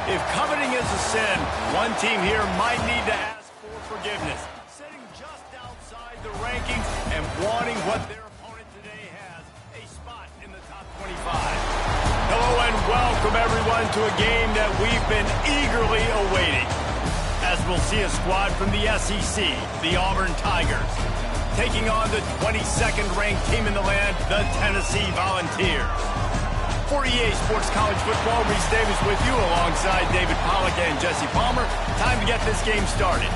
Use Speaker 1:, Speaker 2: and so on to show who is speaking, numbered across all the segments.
Speaker 1: If coveting is a sin, one team here might need to ask for forgiveness. Sitting just outside the rankings and wanting what their opponent today has, a spot in the top 25. Hello and welcome everyone to a game that we've been eagerly awaiting. As we'll see a squad from the SEC, the Auburn Tigers, taking on the 22nd ranked team in the land, the Tennessee Volunteers. For EA Sports College Football, Reese Davis with you alongside David Pollack and Jesse Palmer. Time to get this game started.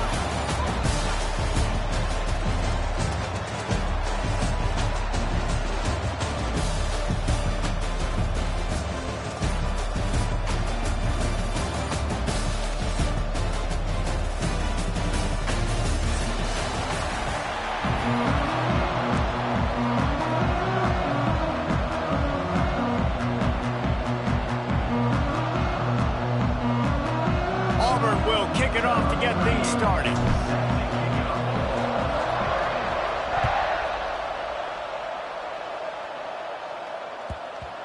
Speaker 1: Kick it off to get things started.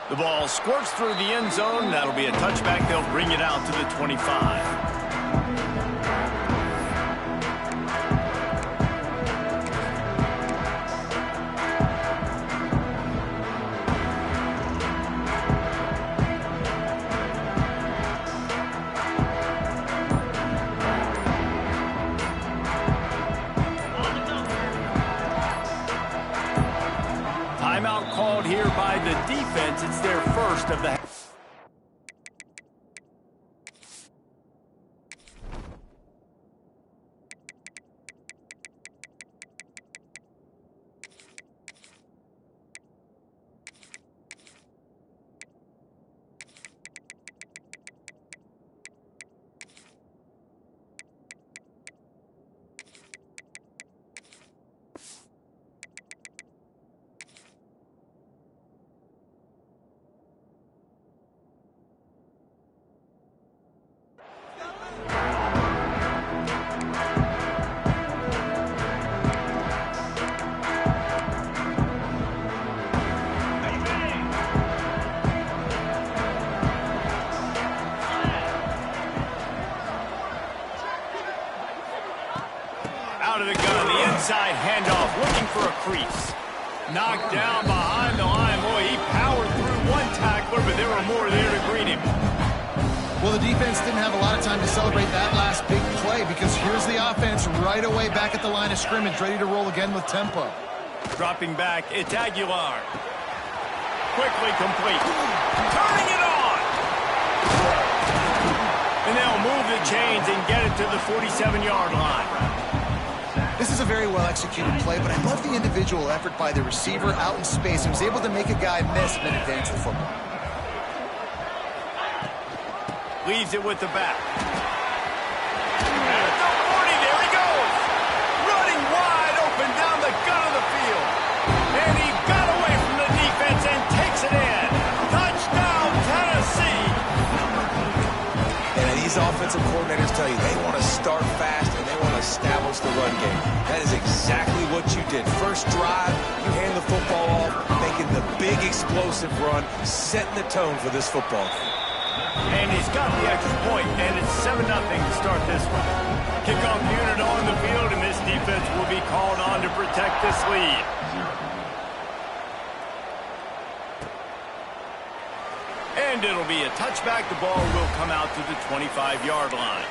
Speaker 1: The ball squirts through the end zone. That'll be a touchback. They'll bring it out to the 25. Timeout called here by the defense. It's their first of the... Out of the gun, the inside handoff, looking for a crease. Knocked down behind the line. Boy, he powered through one tackler, but there were more there to greet him.
Speaker 2: Well, the defense didn't have a lot of time to celebrate that last big play because here's the offense right away back at the line of scrimmage, ready to roll again with tempo.
Speaker 1: Dropping back, it's Aguilar. Quickly complete. Turning it on! And they'll move the chains and get it to the 47-yard line.
Speaker 2: This is a very well-executed play, but I love the individual effort by the receiver out in space. He was able to make a guy miss and then advance the football.
Speaker 1: Leaves it with the back. At the 40, there he goes. Running wide open down the gut of the field. And he got away from the defense and takes it in. Touchdown, Tennessee.
Speaker 3: And these offensive coordinators tell you they want to start fast and they want to establish the run game. That is exactly what you did. First drive, you hand the football off, making the big explosive run, setting the tone for this football game.
Speaker 1: And he's got the extra point, and it's 7-0 to start this one. Kickoff unit on the field, and this defense will be called on to protect this lead. And it'll be a touchback. The ball will come out to the 25-yard line.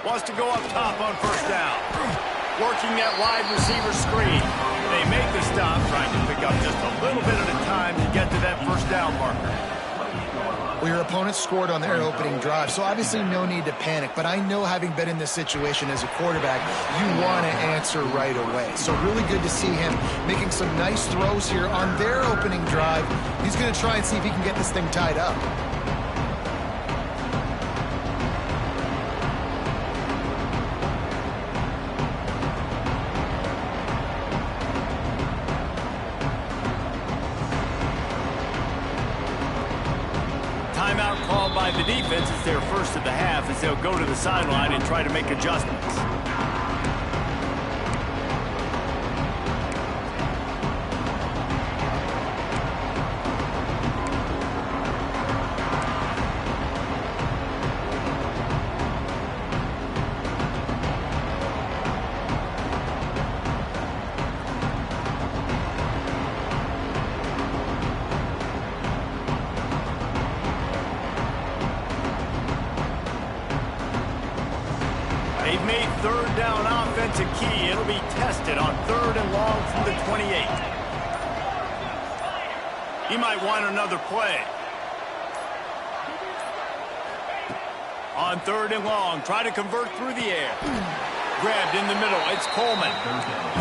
Speaker 1: Wants to go up top on first down. Working that wide receiver screen. They make the stop, trying to pick up just a little bit at a time to get to that first down marker.
Speaker 2: Well, your opponent scored on their opening drive, so obviously no need to panic. But I know, having been in this situation as a quarterback, you want to answer right away. So really good to see him making some nice throws here on their opening drive. He's going to try and see if he can get this thing tied up.
Speaker 1: by the defense. It's their first of the half as they'll go to the sideline and try to make adjustments. They've made third down offense a key. It'll be tested on 3rd and long from the 28. He might want another play. On 3rd and long, try to convert through the air. Grabbed in the middle. It's Coleman.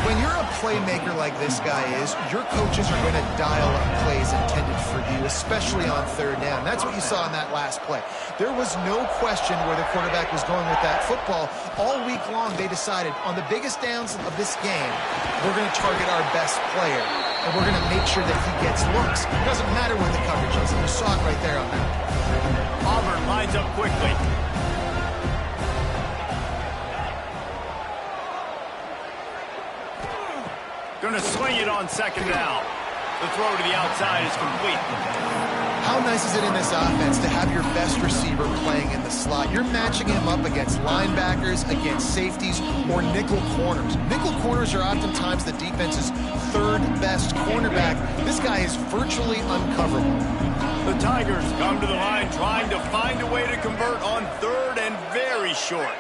Speaker 2: When you're a playmaker like this guy is, your coaches are going to dial up plays intended for you, especially on 3rd down. That's what you saw in that last play. There was no question where the quarterback was going with that football. All week long, they decided on the biggest downs of this game, we're going to target our best player, and we're going to make sure that he gets looks. It doesn't matter what the coverage is. You saw it right there on that.
Speaker 1: Auburn lines up quickly. Going to swing it on 2nd down. The throw to the outside is complete.
Speaker 2: How nice is it in this offense to have your best receiver playing in the slot? You're matching him up against linebackers, against safeties, or nickel corners. Nickel corners are oftentimes the defense's 3rd best cornerback. This guy is virtually uncoverable.
Speaker 1: The Tigers come to the line trying to find a way to convert on 3rd and very short.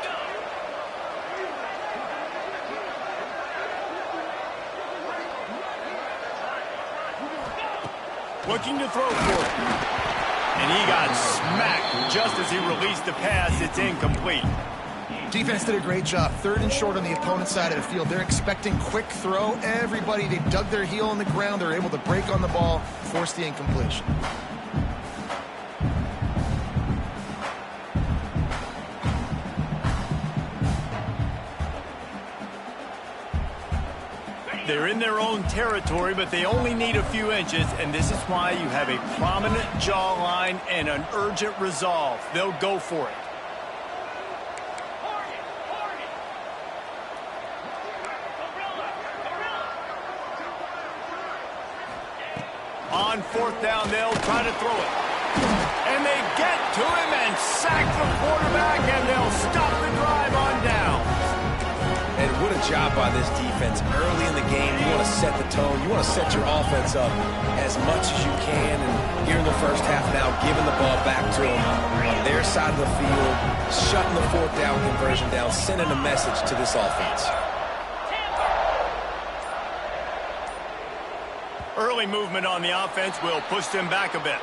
Speaker 1: Looking to throw for it. And he got smacked just as he released the pass. It's incomplete.
Speaker 2: Defense did a great job. 3rd and short on the opponent's side of the field. They're expecting quick throw. Everybody, they dug their heel on the ground. They're able to break on the ball, force the incompletion.
Speaker 1: They're in their own territory, but they only need a few inches, and this is why you have a prominent jawline and an urgent resolve. They'll go for it. On 4th down, they'll try to throw it. And they get to him and sack the quarterback, and they'll stop the drive on down.
Speaker 3: And what a job by this defense. Early in the game, you want to set the tone. You want to set your offense up as much as you can. And here in the first half now, giving the ball back to them on their side of the field, shutting the 4th down conversion down, sending a message to this offense.
Speaker 1: Early movement on the offense will push them back a bit.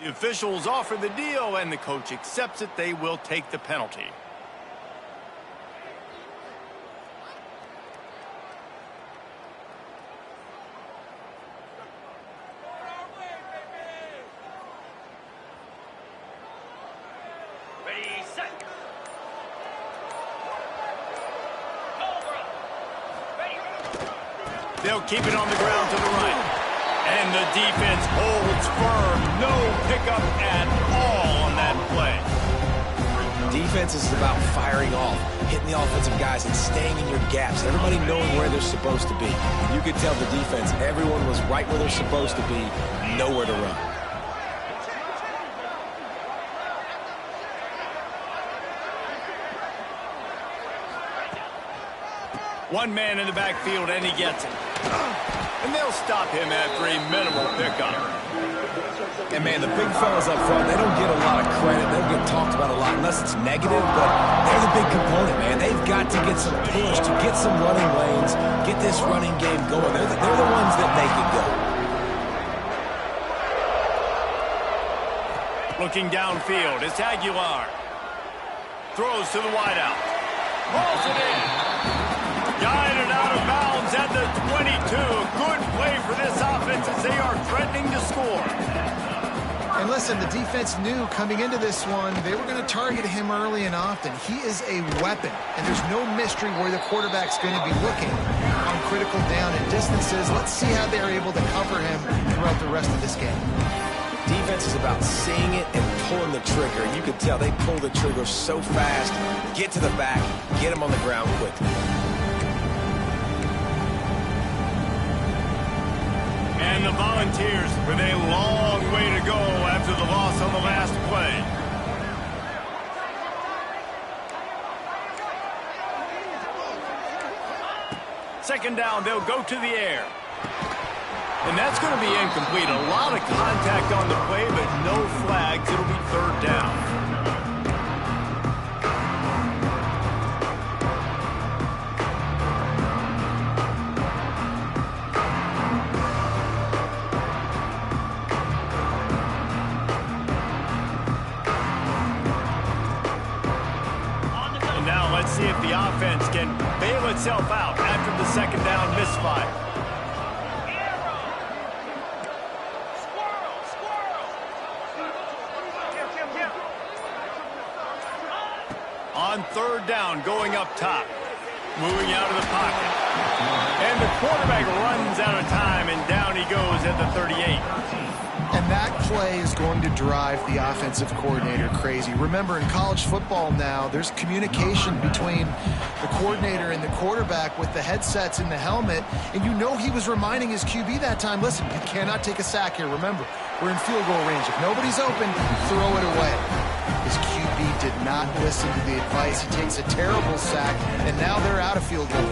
Speaker 1: The officials offer the deal, and the coach accepts it. They will take the penalty. They'll keep it on the ground to the right. And the defense holds firm. No pickup at all on that play.
Speaker 3: Defense is about firing off, hitting the offensive guys and staying in your gaps. Everybody knowing where they're supposed to be. You could tell the defense, everyone was right where they're supposed to be, nowhere to run.
Speaker 1: One man in the backfield, and he gets it. And they'll stop him after a minimal pickup.
Speaker 3: And, man, the big fellas up front, they don't get a lot of credit. They don't get talked about a lot unless it's negative, but they're the big component, man. They've got to get some push, to get some running lanes, get this running game going. They're the ones that make it go.
Speaker 1: Looking downfield, it's Aguilar. Throws to the wideout. Rolls it in. Guided out of bounds at the 22. Good play for this offense as they are threatening to score.
Speaker 2: And listen, the defense knew coming into this one, they were going to target him early and often. He is a weapon, and there's no mystery where the quarterback's going to be looking on critical down and distances. Let's see how they're able to cover him throughout the rest of this game.
Speaker 3: Defense is about seeing it and pulling the trigger. You can tell they pull the trigger so fast, get to the back, get him on the ground quickly.
Speaker 1: And the Volunteers with a long way to go after the loss on the last play. Second down, they'll go to the air. And that's going to be incomplete. A lot of contact on the play, but no flags. It'll be third down. See if the offense can bail itself out after the second down misfire. On third down, going up top. Moving out of the pocket. And the quarterback runs out of time, and down he goes at the 38.
Speaker 2: And that play is going to drive the offensive coordinator crazy. Remember, in college football now, there's communication between the coordinator and the quarterback with the headsets in the helmet, and you know he was reminding his QB that time, listen, you cannot take a sack here. Remember, we're in field goal range. If nobody's open, throw it away. His QB did not listen to the advice. He takes a terrible sack, and now they're out of field goal.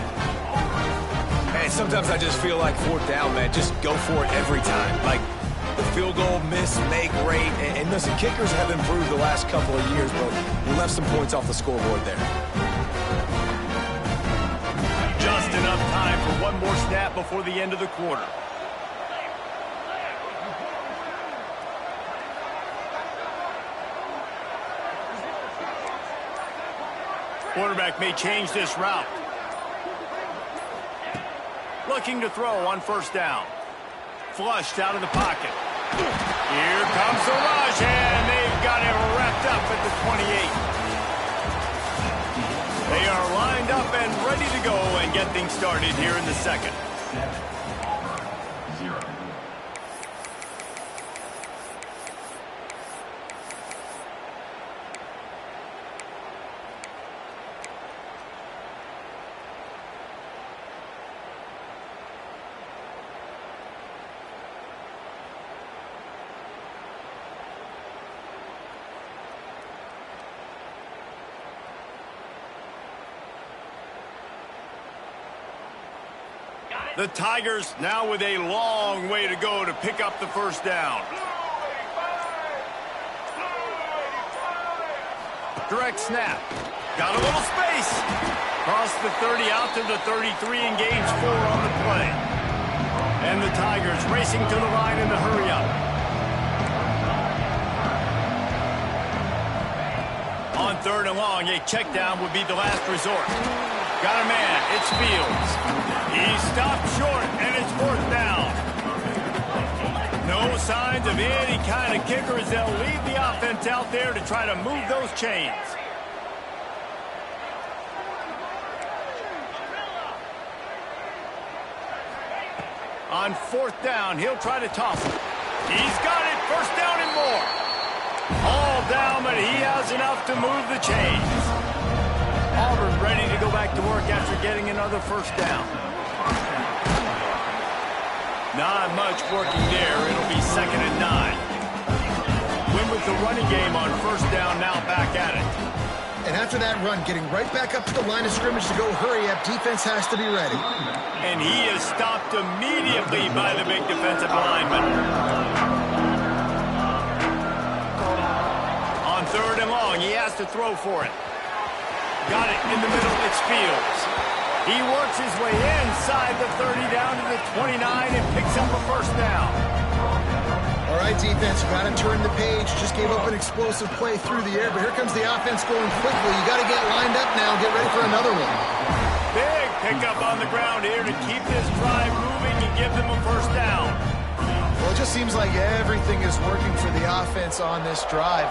Speaker 3: Man, sometimes I just feel like fourth down, man, just go for it every time. Like, the field goal, miss, make, rate. And listen, kickers have improved the last couple of years, but we left some points off the scoreboard there.
Speaker 1: Just enough time for one more snap before the end of the quarter. Quarterback may change this route. Looking to throw on first down. Flushed out of the pocket. Here comes the rush, and they've got it wrapped up at the 28. They are lined up and ready to go and get things started here in the second.
Speaker 4: 7-0.
Speaker 1: The Tigers now with a long way to go to pick up the first down. Direct snap. Got a little space. Cross the 30 out to the 33 and gains 4 on the play. And the Tigers racing to the line in the hurry up. 3rd and long, a check down would be the last resort. Got a man, it's Fields. He stopped short, and it's 4th down. No signs of any kind of kicker as they'll leave the offense out there to try to move those chains. On 4th down, he'll try to toss it. He's got it, 1st down and more. All down, but he has enough to move the chains. Auburn ready to go back to work after getting another 1st down. Not much working there. It'll be 2nd and 9. Win with the running game on 1st down, now back at it.
Speaker 2: And after that run, getting right back up to the line of scrimmage to go hurry up, defense has to be ready.
Speaker 1: And he is stopped immediately by the big defensive lineman. On 3rd and long, he has to throw for it. Got it in the middle, it's Fields. He works his way inside the 30 down to the 29 and picks up a 1st down.
Speaker 2: All right, defense, you got to turn the page. Just gave up an explosive play through the air, but here comes the offense going quickly. You got to get lined up now, get ready for another one.
Speaker 1: Big pickup on the ground here to keep this drive moving and give them a 1st down.
Speaker 2: Well, it just seems like everything is working for the offense on this drive.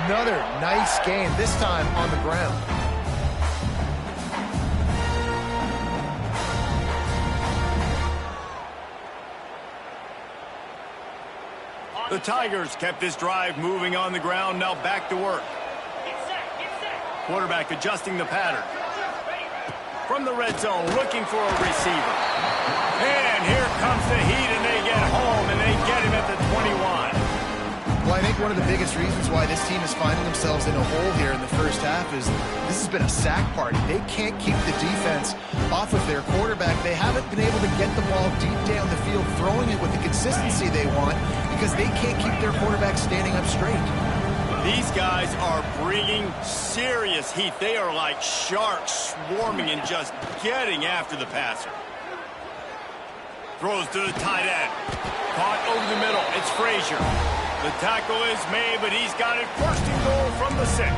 Speaker 2: Another nice gain, this time on the ground.
Speaker 1: The Tigers kept this drive moving on the ground, now back to work. Quarterback adjusting the pattern. From the red zone, looking for a receiver. And here comes the heat, and they get home, and they get him at the 21.
Speaker 2: Well, I think one of the biggest reasons why this team is finding themselves in a hole here in the 1st half is this has been a sack party. They can't keep the defense off of their quarterback. They haven't been able to get the ball deep down the field, throwing it with the consistency they want because they can't keep their quarterback standing up straight.
Speaker 1: These guys are bringing serious heat. They are like sharks swarming and just getting after the passer. Throws to the tight end. Caught over the middle. It's Frazier. The tackle is made, but he's got it 1st and goal from the 6.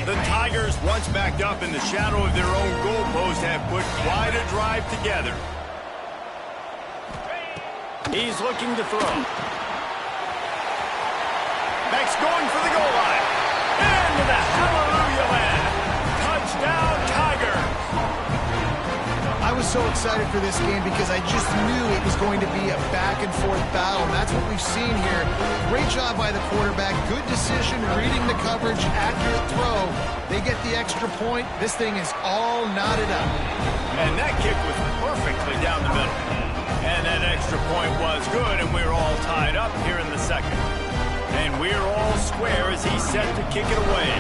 Speaker 1: The Tigers, once backed up in the shadow of their own goalpost, have put quite a drive together. He's looking to throw. Beck's going for the goal line. Into the hallelujah land. Touchdown, Tigers.
Speaker 2: I was so excited for this game because I just knew it was going to be a back-and-forth battle, and that's what we've seen here. Great job by the quarterback, good decision, reading the coverage, accurate throw. They get the extra point. This thing is all knotted up.
Speaker 1: And that kick was perfectly down the middle. And that extra point was good, and we're all tied up here in the 2nd. And we're all square as he's set to kick it away.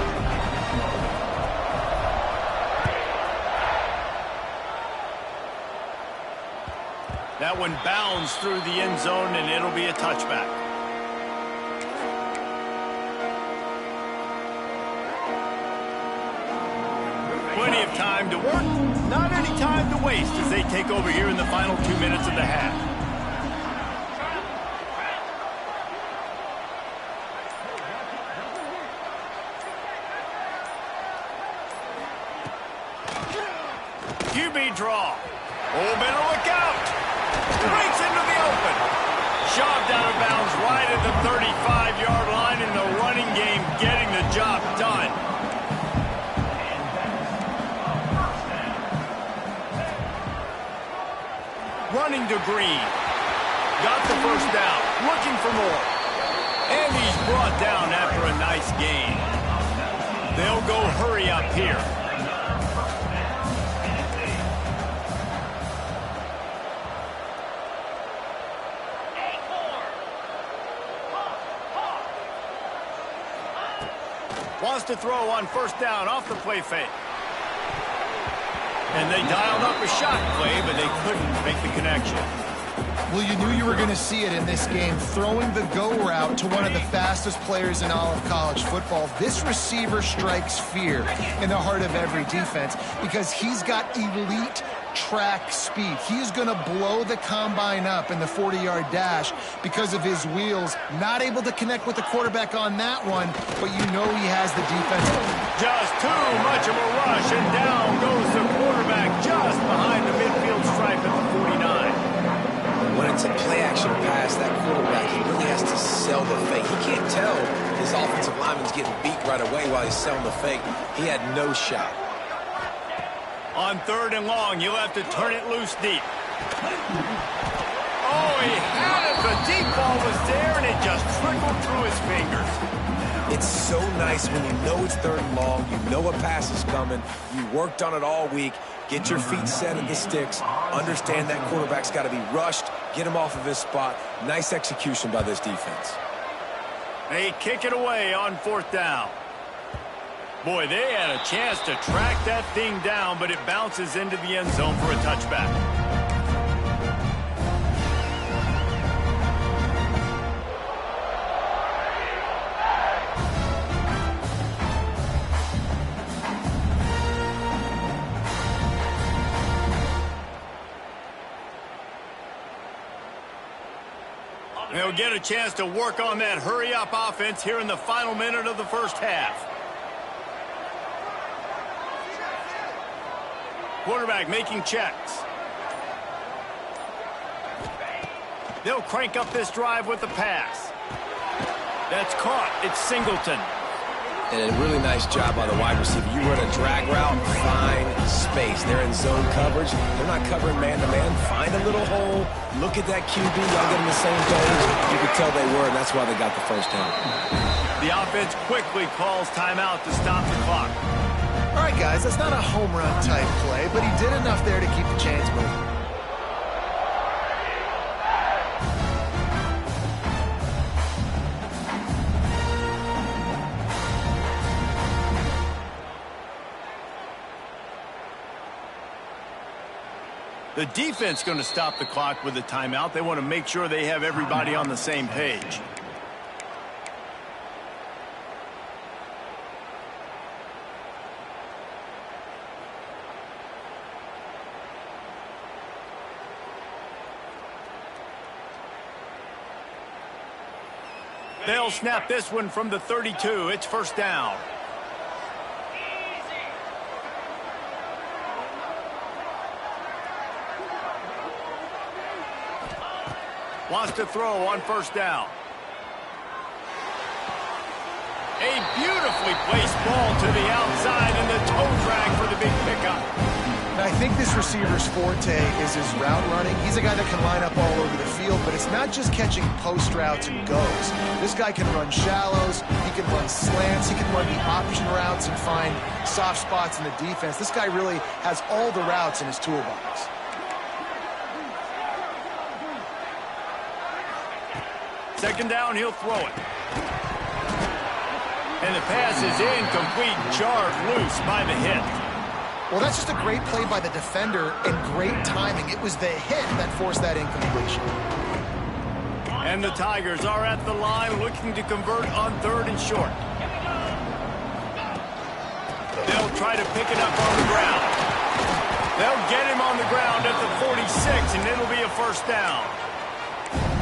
Speaker 1: That one bounds through the end zone, and it'll be a touchback. Plenty of time to work, not any time to waste as they take over here in the final 2 minutes of the half. QB draw. Oh, better look out. Breaks into the open. Shoved out of bounds right at the 35-yard line, and the running game getting the job done. Running to Green. Got the 1st down. Looking for more. And he's brought down after a nice gain. They'll go hurry up here. Wants to throw on 1st down off the play fake. And they dialed up a shot play, but they couldn't make the connection.
Speaker 2: Well, you knew you were going to see it in this game. Throwing the go route to one of the fastest players in all of college football. This receiver strikes fear in the heart of every defense because he's got elite track speed. He's going to blow the combine up in the 40-yard dash because of his wheels. Not able to connect with the quarterback on that one, but you know he has the defense.
Speaker 1: Just too much of a rush, and down goes the quarterback just behind the midfield stripe at the 49.
Speaker 3: When it's a play-action pass, that quarterback, he really has to sell the fake. He can't tell his offensive lineman's getting beat right away while he's selling the fake. He had no shot.
Speaker 1: On 3rd and long, you'll have to turn it loose deep. Oh, he had it. The deep ball was there, and it just trickled through his fingers.
Speaker 3: It's so nice when you know it's 3rd and long, you know a pass is coming, you worked on it all week, get your feet set at the sticks, understand that quarterback's got to be rushed, get him off of his spot. Nice execution by this defense.
Speaker 1: They kick it away on 4th down. Boy, they had a chance to track that thing down, but it bounces into the end zone for a touchback. They'll get a chance to work on that hurry-up offense here in the final minute of the first half. Quarterback making checks. They'll crank up this drive with the pass. That's caught. It's Singleton.
Speaker 3: And a really nice job by the wide receiver. You run a drag route, find space. They're in zone coverage. They're not covering man-to-man. Find a little hole. Look at that QB. Y'all get on the same page. You could tell they were, and that's why they got the first down.
Speaker 1: The offense quickly calls timeout to stop the clock.
Speaker 2: All right, guys, that's not a home run type play, but he did enough there to keep the chains moving.
Speaker 1: The defense going to stop the clock with a timeout. They want to make sure they have everybody on the same page. They'll snap this one from the 32. It's 1st down. Wants to throw on 1st down. A beautifully placed ball to the outside and the toe drag for the big pickup.
Speaker 2: And I think this receiver's forte is his route running. He's a guy that can line up all over the field, but it's not just catching post routes and goes. This guy can run shallows, he can run slants, he can run the option routes and find soft spots in the defense. This guy really has all the routes in his toolbox.
Speaker 1: Second down, he'll throw it. And the pass is incomplete, jarred loose by the hit.
Speaker 2: Well, that's just a great play by the defender and great timing. It was the hit that forced that incompletion.
Speaker 1: And the Tigers are at the line looking to convert on 3rd and short. They'll try to pick it up on the ground. They'll get him on the ground at the 46, and it'll be a 1st down.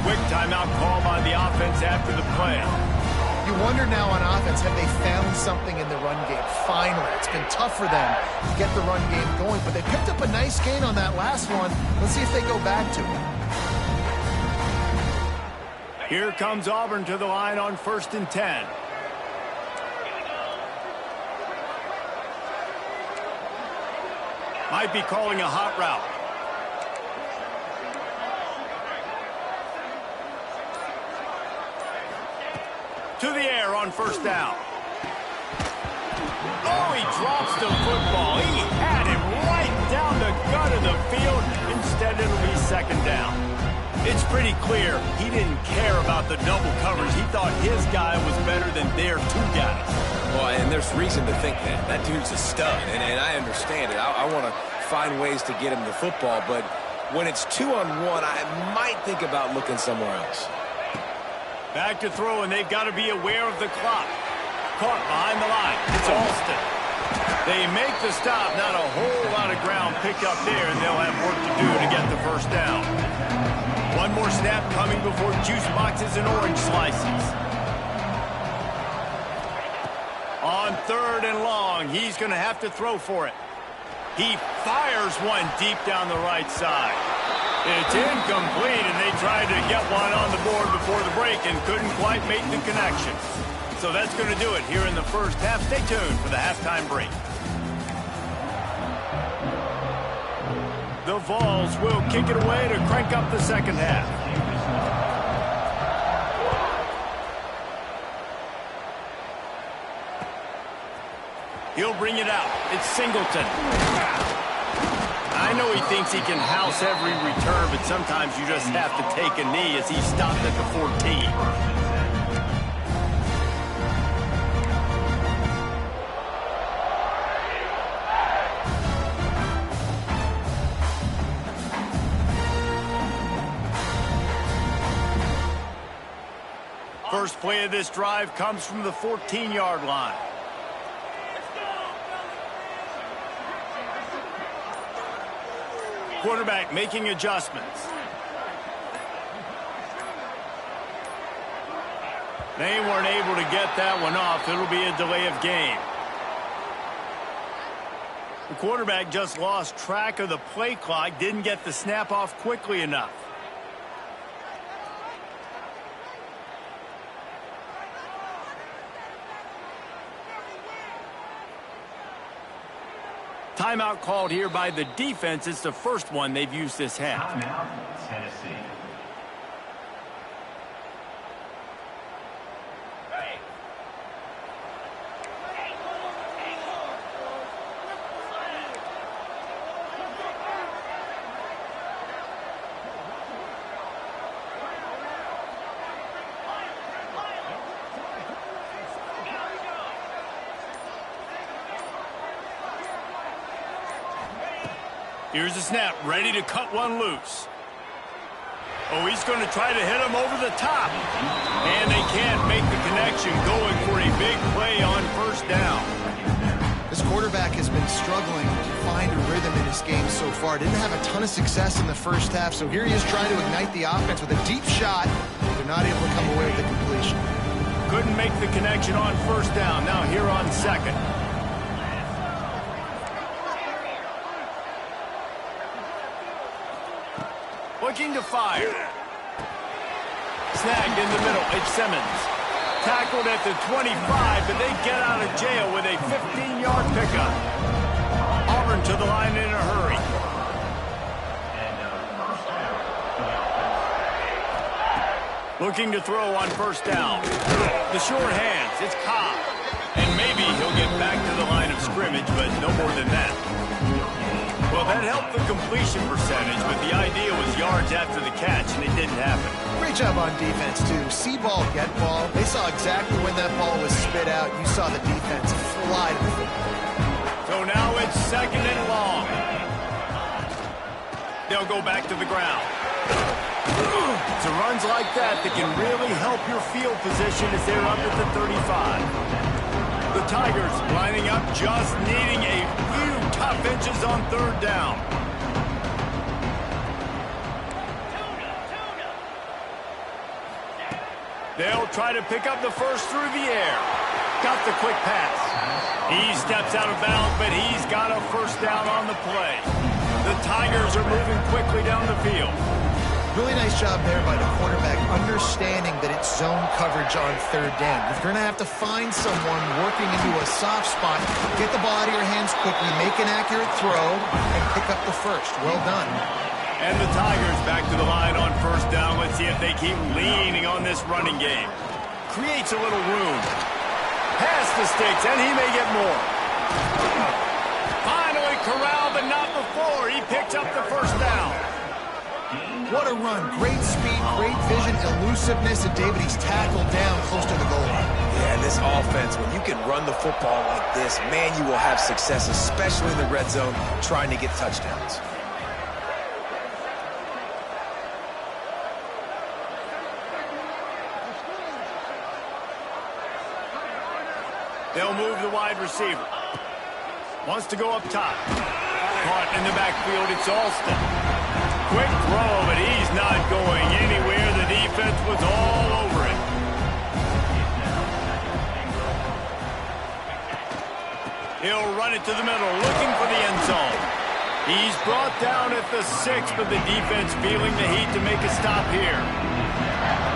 Speaker 1: Quick timeout call by the offense after the play.
Speaker 2: You wonder now on offense, have they found something in the run game? Finally, it's been tough for them to get the run game going, but they picked up a nice gain on that last one. Let's see if they go back to it.
Speaker 1: Here comes Auburn to the line on 1st and 10. Might be calling a hot route. To the air on 1st down. Oh, he drops the football. He had him right down the gut of the field. Instead, it'll be 2nd down. It's pretty clear he didn't care about the double coverage. He thought his guy was better than their 2 guys.
Speaker 3: Well, and there's reason to think that. That dude's a stud, and I understand it. I want to find ways to get him the football, but when it's 2-on-1, I might think about looking somewhere else.
Speaker 1: Back to throw, and they've got to be aware of the clock. Caught behind the line. It's Alston. They make the stop. Not a whole lot of ground picked up there, and they'll have work to do to get the first down. One more snap coming before juice boxes and orange slices. On 3rd and long, he's going to have to throw for it. He fires one deep down the right side. It's incomplete, and they tried to get one on the board before the break and couldn't quite make the connection. So that's going to do it here in the first half. Stay tuned for the halftime break. The Vols will kick it away to crank up the second half. He'll bring it out. It's Singleton. I know he thinks he can house every return, but sometimes you just have to take a knee as he stopped at the 14. First play of this drive comes from the 14-yard line. Quarterback making adjustments. They weren't able to get that one off. It'll be a delay of game. The quarterback just lost track of the play clock, didn't get the snap off quickly enough. Timeout called here by the defense. It's the first one they've used this half.
Speaker 4: Timeout, Tennessee.
Speaker 1: Here's the snap, ready to cut one loose. Oh, he's going to try to hit him over the top. And they can't make the connection, going for a big play on first down.
Speaker 2: This quarterback has been struggling to find a rhythm in his game so far. Didn't have a ton of success in the first half, so here he is trying to ignite the offense with a deep shot. They're not able to come away with the completion.
Speaker 1: Couldn't make the connection on first down. Now here on second. Looking to fire. Snagged in the middle. It's Simmons. Tackled at the 25, but they get out of jail with a 15-yard pickup. Auburn to the line in a hurry. Looking to throw on first down. The short hands. It's Cobb. And maybe he'll get back to the line of scrimmage, but no more than that. Well, that helped the completion percentage, but the idea was yards after the catch, and it didn't happen.
Speaker 2: Great job on defense, too. See ball, get ball. They saw exactly when that ball was spit out. You saw the defense fly to the football.
Speaker 1: So now it's second and long. They'll go back to the ground. It's a runs like that that can really help your field position as they're up at the 35. The Tigers lining up, just needing a few tough inches on third down. They'll try to pick up the first through the air. Got the quick pass. He steps out of bounds, but he's got a first down on the play. The Tigers are moving quickly down the field.
Speaker 2: Really nice job there by the quarterback, understanding that it's zone coverage on third down. You're going to have to find someone working into a soft spot, get the ball out of your hands quickly, make an accurate throw, and pick up the first. Well done.
Speaker 1: And the Tigers back to the line on first down. Let's see if they keep leaning on this running game. Creates a little room. Past the sticks, and he may get more. Finally corralled, but not before. He picks up the first down.
Speaker 2: What a run. Great speed, great vision, elusiveness, and David, he's tackled down close to the goal line.
Speaker 3: Yeah, and this offense, when you can run the football like this, man, you will have success, especially in the red zone, trying to get touchdowns.
Speaker 1: They'll move the wide receiver. Wants to go up top. Caught in the backfield, it's Alston. Quick throw, but he's not going anywhere. The defense was all over it. He'll run it to the middle, looking for the end zone. He's brought down at the 6, but the defense feeling the heat to make a stop here.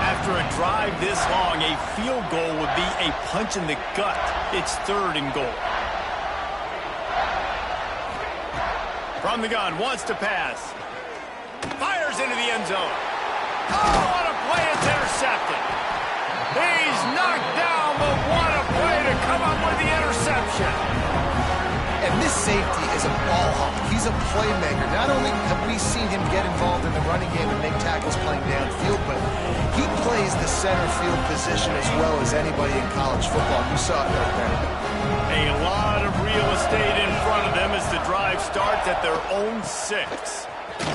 Speaker 1: After a drive this long, a field goal would be a punch in the gut. It's 3rd and goal. From the gun, wants to pass. Fires into the end zone. Oh, what a play, it's intercepted. He's knocked down, but what a play to come up with the interception.
Speaker 2: And this safety is a ball hawk. He's a playmaker. Not only have we seen him get involved in the running game and make tackles playing downfield, but he plays the center field position as well as anybody in college football. You saw it right there.
Speaker 1: A lot of real estate in front of them as the drive starts at their own 6.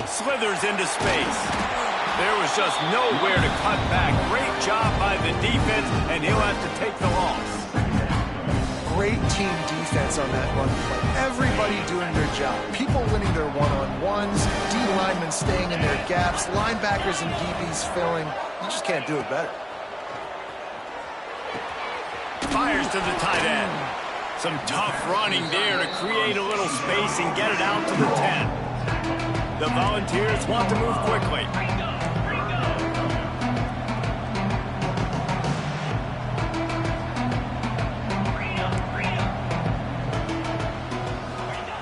Speaker 1: Slithers into space. There was just nowhere to cut back. Great job by the defense, and he'll have to take the loss.
Speaker 2: Great team defense on that run play. Everybody doing their job. People winning their one-on-ones, D linemen staying in their gaps, linebackers and DBs filling. You just can't do it better.
Speaker 1: Fires to the tight end. Some tough running there to create a little space and get it out to the 10. The Volunteers want to move quickly.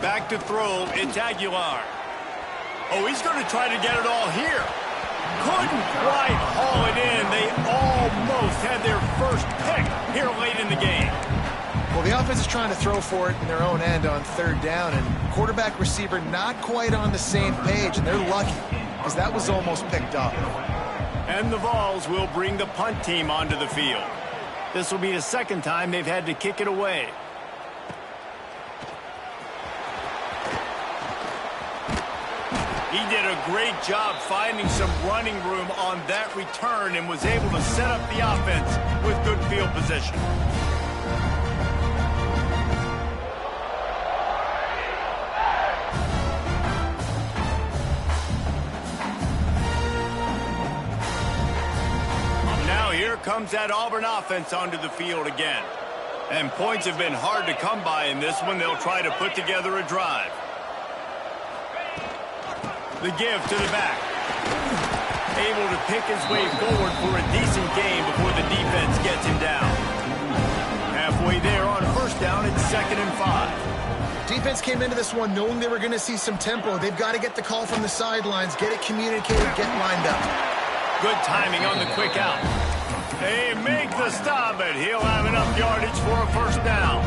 Speaker 1: Back to throw, it's Aguilar. Oh, he's going to try to get it all here. Couldn't quite haul it in. They almost had their first pick here late in the game.
Speaker 2: Well, the offense is trying to throw for it in their own end on 3rd down, and quarterback receiver not quite on the same page, and they're lucky because that was almost picked up.
Speaker 1: And the Vols will bring the punt team onto the field. This will be the 2nd time they've had to kick it away. He did a great job finding some running room on that return and was able to set up the offense with good field position. Now here comes that Auburn offense onto the field again. And points have been hard to come by in this one. They'll try to put together a drive. The give to the back. Able to pick his way forward for a decent gain before the defense gets him down. Halfway there on 1st down, it's 2nd and 5.
Speaker 2: Defense came into this one knowing they were going to see some tempo. They've got to get the call from the sidelines, get it communicated, get lined up.
Speaker 1: Good timing on the quick out. They make the stop, but he'll have enough yardage for a 1st down.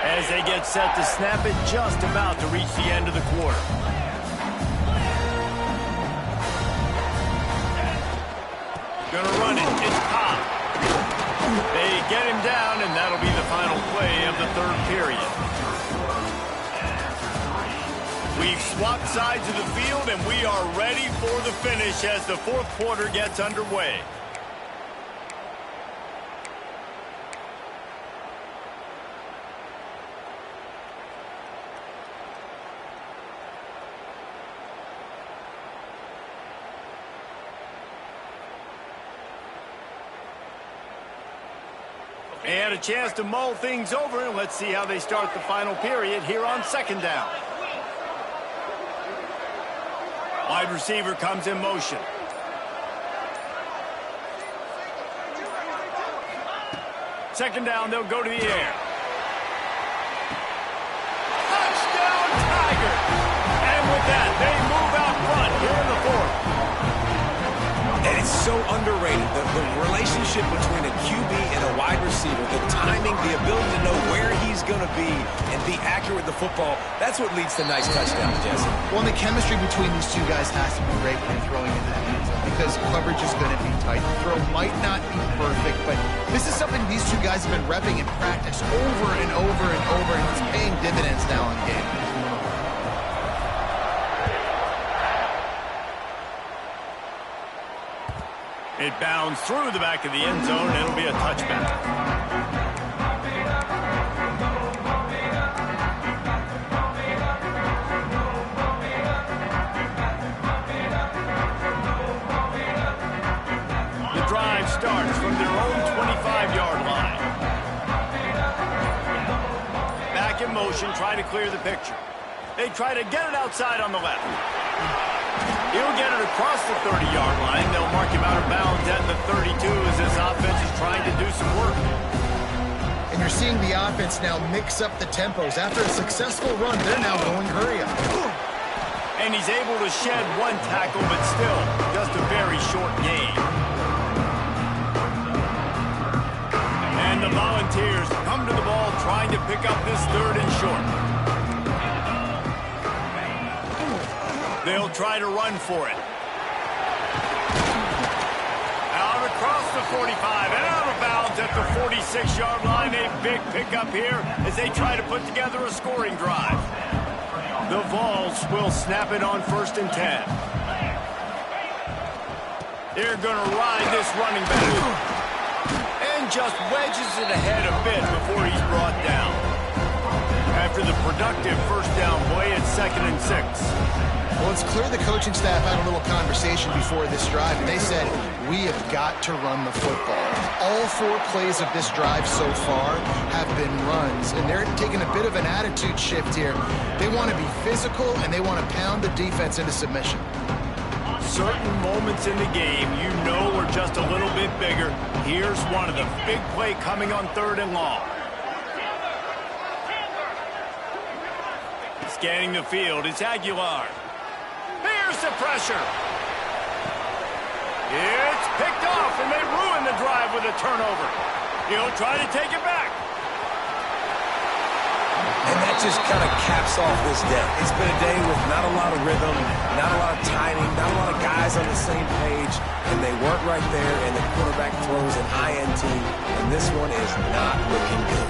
Speaker 1: As they get set to snap it, just about to reach the end of the quarter. Gonna run it. It's Pop. They get him down, and that'll be the final play of the 3rd period. We've swapped sides of the field, and we are ready for the finish as the 4th quarter gets underway. They had a chance to mull things over, and let's see how they start the final period here on 2nd down. Wide receiver comes in motion. Second down, they'll go to the air. Touchdown, Tigers! And with that, they move out front here in the 4th.
Speaker 3: And it's so underrated, the relationship between a QB and a wide receiver, the timing, the ability to know where he's going to be and be accurate with the football, that's what leads to nice touchdowns, Jesse.
Speaker 2: Well, the chemistry between these two guys has to be great when you're throwing in that end zone because coverage is going to be tight. The throw might not be perfect, but this is something these two guys have been repping in practice over and over and over, and it's paying dividends now in game.
Speaker 1: It bounds through the back of the end zone. It'll be a touchback. Starts from their own 25-yard line. Back in motion, trying to clear the picture. They try to get it outside on the left. He'll get it across the 30-yard line. They'll mark him out of bounds at the 32 as this offense is trying to do some work.
Speaker 2: And you're seeing the offense now mix up the tempos. After a successful run, they're now going hurry up.
Speaker 1: And he's able to shed one tackle, but still just a very short gain. And the Volunteers come to the ball trying to pick up this 3rd and short. They'll try to run for it. Out across the 45 and out of bounds at the 46-yard line. A big pickup here as they try to put together a scoring drive. The Vols will snap it on 1st and 10. They're going to ride this running back. Just wedges it ahead a bit before he's brought down. After the productive first down play, it's 2nd and 6.
Speaker 2: Well, it's clear the coaching staff had a little conversation before this drive, and they said, we have got to run the football. All 4 plays of this drive so far have been runs, and they're taking a bit of an attitude shift here. They want to be physical, and they want to pound the defense into submission.
Speaker 1: Certain moments in the game you know are just a little bit bigger. Here's one of them. Big play coming on 3rd and long. Scanning the field, it's Aguilar. Here's the pressure. It's picked off, and they ruin the drive with a turnover. He'll try to take it back.
Speaker 3: And that just kind of caps off this day. It's been a day with not a lot of rhythm, not a lot of timing, not a lot of guys on the same page, and they weren't right there, and the quarterback throws an INT, and this one is not looking good.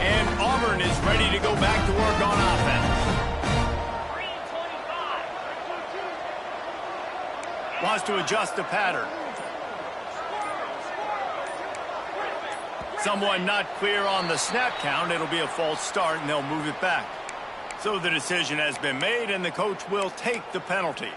Speaker 1: And Auburn is ready to go back to work on offense. Wants to adjust the pattern. Someone not clear on the snap count. It'll be a false start, and they'll move it back. So the decision has been made, and the coach will take the penalty.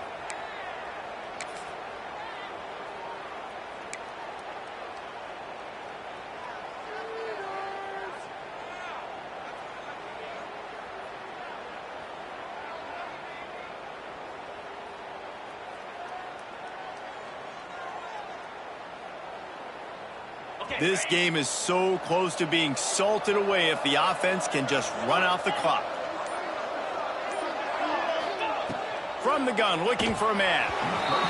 Speaker 1: This game is so close to being salted away if the offense can just run out the clock. From the gun, looking for a man.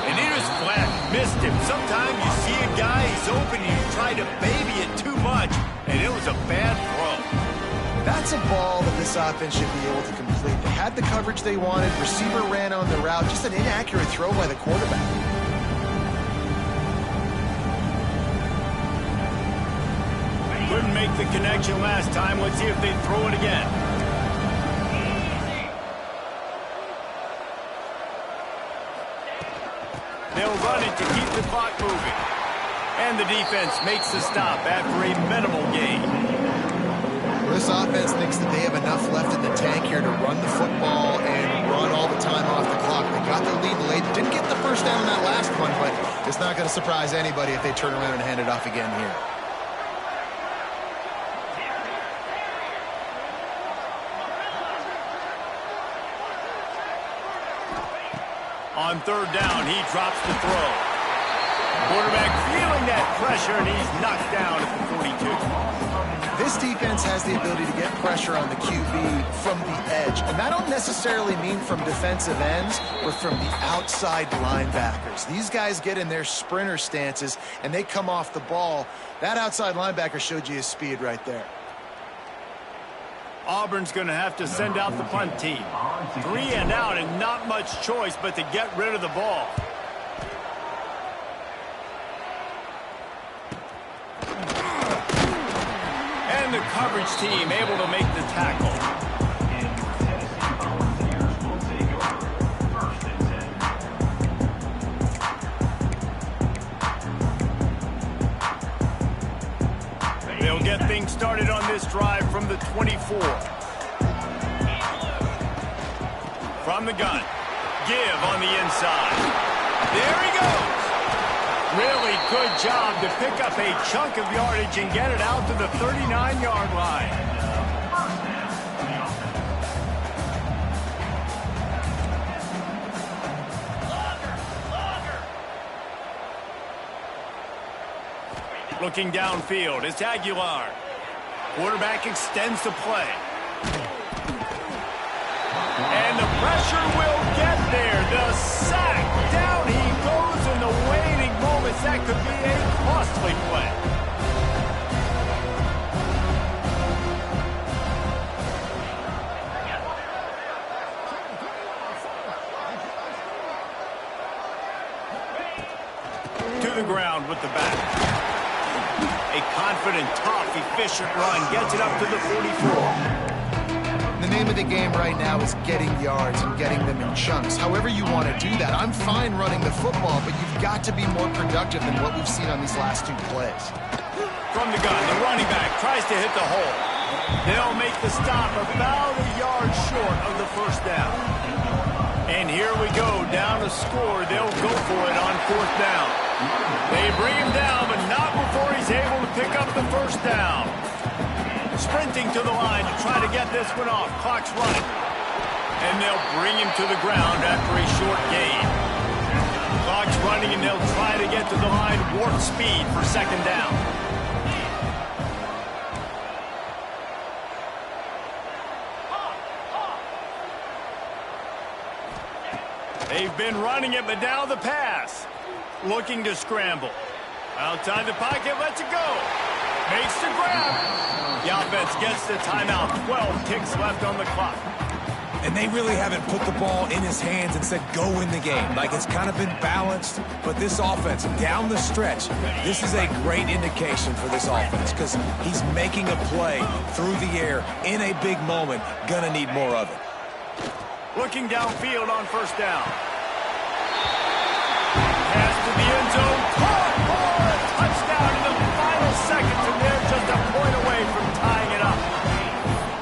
Speaker 1: And he was flat, missed him. Sometimes you see a guy, he's open, and you try to baby it too much, and it was a bad throw.
Speaker 2: That's a ball that this offense should be able to complete. They had the coverage they wanted. Receiver ran on the route. Just an inaccurate throw by the quarterback.
Speaker 1: Couldn't make the connection last time. Let's see if they throw it again. They'll run it to keep the clock moving. And the defense makes the stop after a minimal gain.
Speaker 2: This offense thinks that they have enough left in the tank here to run the football and run all the time off the clock. They got the lead late. Didn't get the first down on that last one, but it's not going to surprise anybody if they turn around and hand it off again here.
Speaker 1: On 3rd down, he drops the throw. Quarterback feeling that pressure, and he's knocked down at the 42.
Speaker 2: This defense has the ability to get pressure on the QB from the edge. And that don't necessarily mean from defensive ends, but from the outside linebackers. These guys get in their sprinter stances, and they come off the ball. That outside linebacker showed you his speed right there.
Speaker 1: Auburn's going to have to send out the punt team. 3 and out, and not much choice but to get rid of the ball. And the coverage team able to make the tackle. running started on this drive from the 24. From the gun. Give on the inside. There he goes. Really good job to pick up a chunk of yardage and get it out to the 39-yard line. Looking downfield, it's Aguilar. Quarterback extends the play. And the pressure will get there. The sack. Down he goes in the waning moments. That could be a costly play. To the ground with the back. A confident, tough, efficient run gets it up to the 44.
Speaker 2: The name of the game right now is getting yards and getting them in chunks. However you want to do that. I'm fine running the football, but you've got to be more productive than what we've seen on these last two plays.
Speaker 1: From the gun, the running back tries to hit the hole. They'll make the stop about a yard short of the first down. And here we go, down to score. They'll go for it on fourth down. They bring him down, but not before he's able to pick up the first down. Sprinting to the line to try to get this one off. Clock's running. And they'll bring him to the ground after a short gain. Clock's running, and they'll try to get to the line warp speed for second down. They've been running it, but now the pass. Looking to scramble. Outside the pocket, lets it go. Makes the grab. The offense gets the timeout. 12 ticks left on the clock.
Speaker 3: And they really haven't put the ball in his hands and said, go win the game. Like, it's kind of been balanced. But this offense, down the stretch, this is a great indication for this offense because he's making a play through the air in a big moment. Gonna need more of it.
Speaker 1: Looking downfield on first down. Pass to the end zone. Caught for a touchdown in the final seconds, and they're just a point away from tying it up.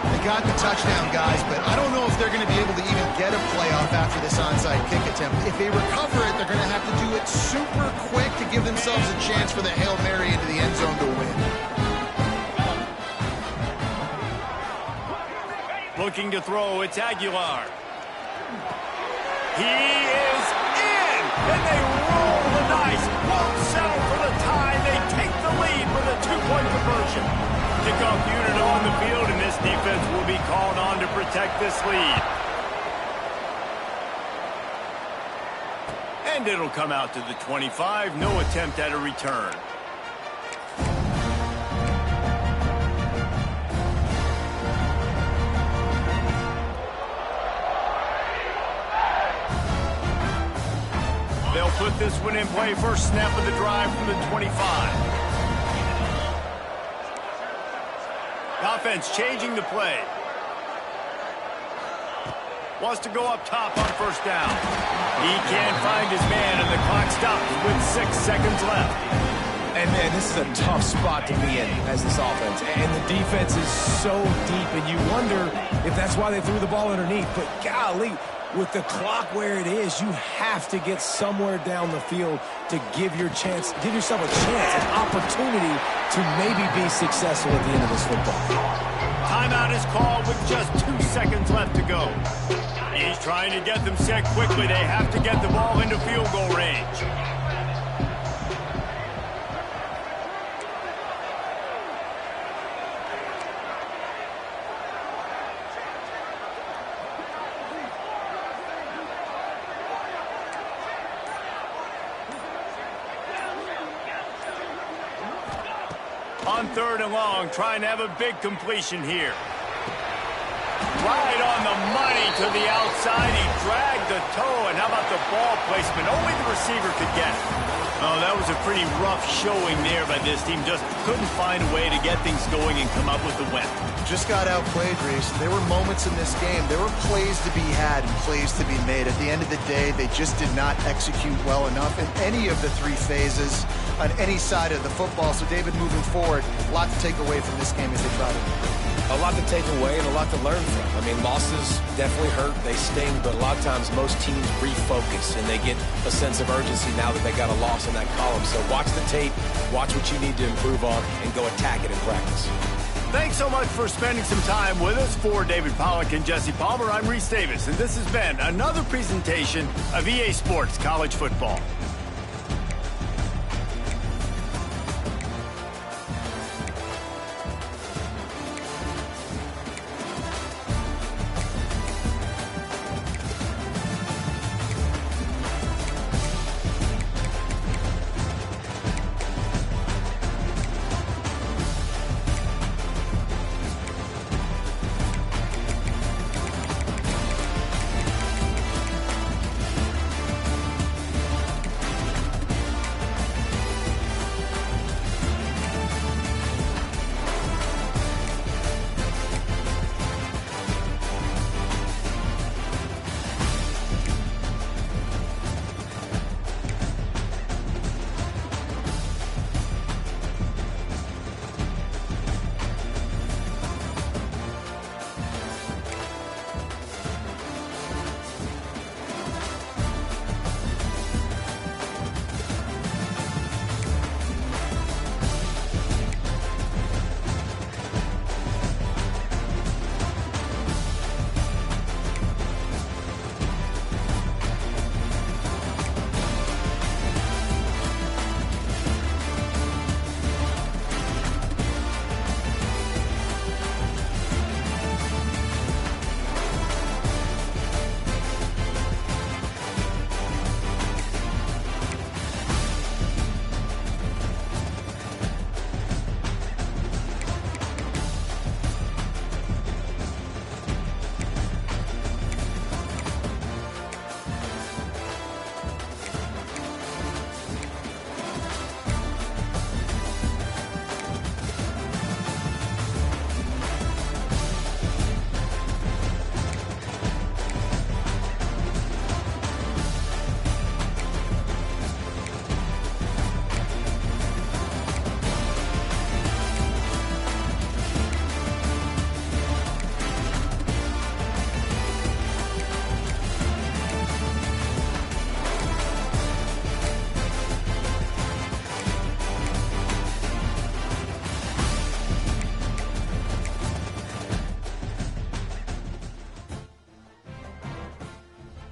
Speaker 2: They got the touchdown, guys, but I don't know if they're going to be able to even get a playoff after this onside kick attempt. If they recover it, they're going to have to do it super quick to give themselves a chance for the Hail Mary into the end zone to win.
Speaker 1: Looking to throw, it's Aguilar. He is in, and they roll the dice. Won't settle for the tie. They take the lead with a two-point conversion. Kickoff unit on the field, and this defense will be called on to protect this lead. And it'll come out to the 25. No attempt at a return. They'll put this one in play. First snap of the drive from the 25. Offense changing the play. Wants to go up top on first down. He can't find his man, and the clock stops with 6 seconds left.
Speaker 3: And, man, this is a tough spot to be in as this offense. And the defense is so deep, and you wonder if that's why they threw the ball underneath. But, golly, with the clock where it is, you have to get somewhere down the field to give yourself a chance, an opportunity to maybe be successful at the end of this football.
Speaker 1: Timeout is called with just 2 seconds left to go. He's trying to get them set quickly. They have to get the ball into field goal range. On third and long, trying to have a big completion here. Right on the money, to the outside. He dragged the toe, and how about the ball placement? Only the receiver could get it. Oh, that was a pretty rough showing there by this team. Just couldn't find a way to get things going and come up with the win.
Speaker 2: Just got outplayed, Reese. There were moments in this game. There were plays to be had and plays to be made. At the end of the day, they just did not execute well enough in any of the three phases on any side of the football. So, David, moving forward, a lot to take away from this game as they try to.
Speaker 3: A lot to take away and a lot to learn from. I mean, losses definitely hurt. They sting, but a lot of times most teams refocus and they get a sense of urgency now that they got a loss in that column. So watch the tape, watch what you need to improve on, and go attack it in practice.
Speaker 1: Thanks so much for spending some time with us. For David Pollack and Jesse Palmer, I'm Reese Davis, and this has been another presentation of EA Sports College Football.